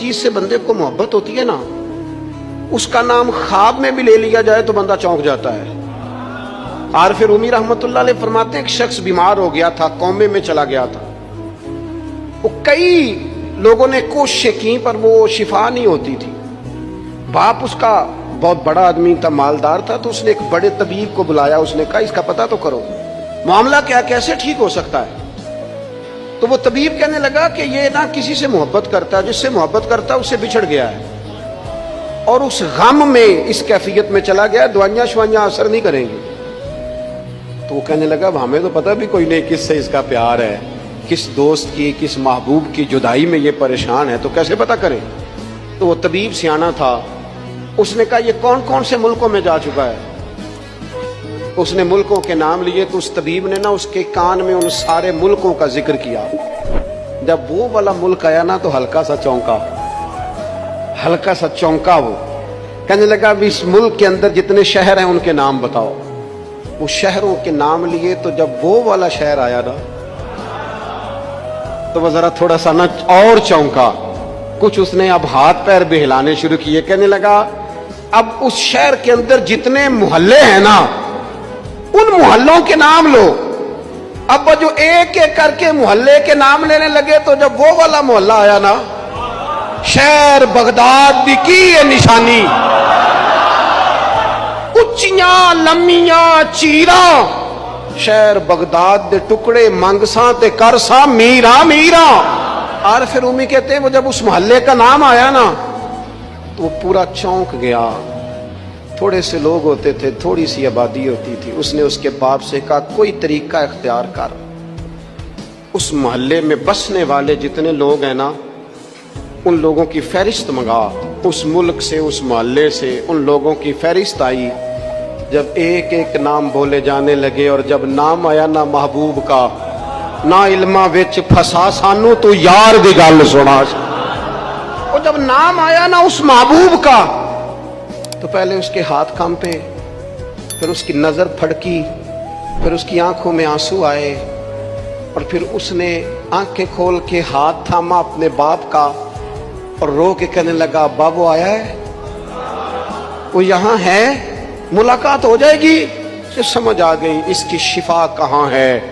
चीज से बंदे को मोहब्बत होती है ना, उसका नाम ख्वाब में भी ले लिया जाए तो बंदा चौंक जाता है। आरिफ रूमी रहमतुल्लाह अलैह फरमाते हैं, एक शख्स बीमार हो गया था, कोमे में चला गया था। वो कई लोगों ने कोशिशें की पर वो शिफा नहीं होती थी। बाप उसका बहुत बड़ा आदमी था, मालदार था, तो उसने एक बड़े तबीब को बुलाया। उसने कहा इसका पता तो करो, मामला क्या, कैसे ठीक हो सकता है। तो वो तबीब कहने लगा कि ये ना किसी से मोहब्बत करता है, जिससे मोहब्बत करता है उससे बिछड़ गया है और उस गम में इस कैफियत में चला गया, दवाइयां शवाइयां असर नहीं करेंगी। तो वो कहने लगा हमें तो पता भी कोई नहीं किससे इसका प्यार है, किस दोस्त की, किस महबूब की जुदाई में ये परेशान है, तो कैसे पता करें। तो वो तबीब सियाना था, उसने कहा ये कौन कौन से मुल्कों में जा चुका है। उसने मुल्कों के नाम लिए तो उस तबीब ने ना उसके कान में उन सारे मुल्कों का जिक्र किया। जब वो वाला मुल्क आया ना तो हल्का सा चौंका वो। कहने लगा अब इस मुल्क के अंदर जितने शहर हैं उनके नाम बताओ। वो शहरों के नाम लिए तो जब वो वाला शहर आया ना तो वो जरा थोड़ा सा ना और चौंका। कुछ उसने अब हाथ पैर भी हिलाने शुरू किए। कहने लगा अब उस शहर के अंदर जितने मोहल्ले हैं ना उन मोहल्लों के नाम लो। अब जो एक एक करके मोहल्ले के नाम लेने लगे तो जब वो वाला मोहल्ला आया ना, शहर बगदाद की ये निशानी, उच्चियां लम्मियां चीरा, शहर बगदाद दे टुकड़े मंगसा ते करसा मीरा मीरा। आरिफ रूमी कहते हैं वो जब उस मोहल्ले का नाम आया ना तो वो पूरा चौंक गया। थोड़े से लोग होते थे, थोड़ी सी आबादी होती थी। उसने उसके बाप से कहा कोई तरीका इख्तियार कर, उस मोहल्ले में बसने वाले जितने लोग हैं ना उन लोगों की फहरिस्त मंगा। उस मुल्क से, उस मोहल्ले से उन लोगों की फहरिस्त आई। जब एक एक नाम बोले जाने लगे और जब नाम आया ना महबूब का, ना इल्मा विच फसा सानू तो यार दी गल सुना। और जब नाम आया ना उस महबूब का तो पहले उसके हाथ कांपे, फिर उसकी नजर फड़की, फिर उसकी आंखों में आंसू आए और फिर उसने आंखें खोल के हाथ थामा अपने बाप का और रो के कहने लगा बाबू आया है, वो यहां है, मुलाकात हो जाएगी। फिर समझ आ गई इसकी शिफा कहां है।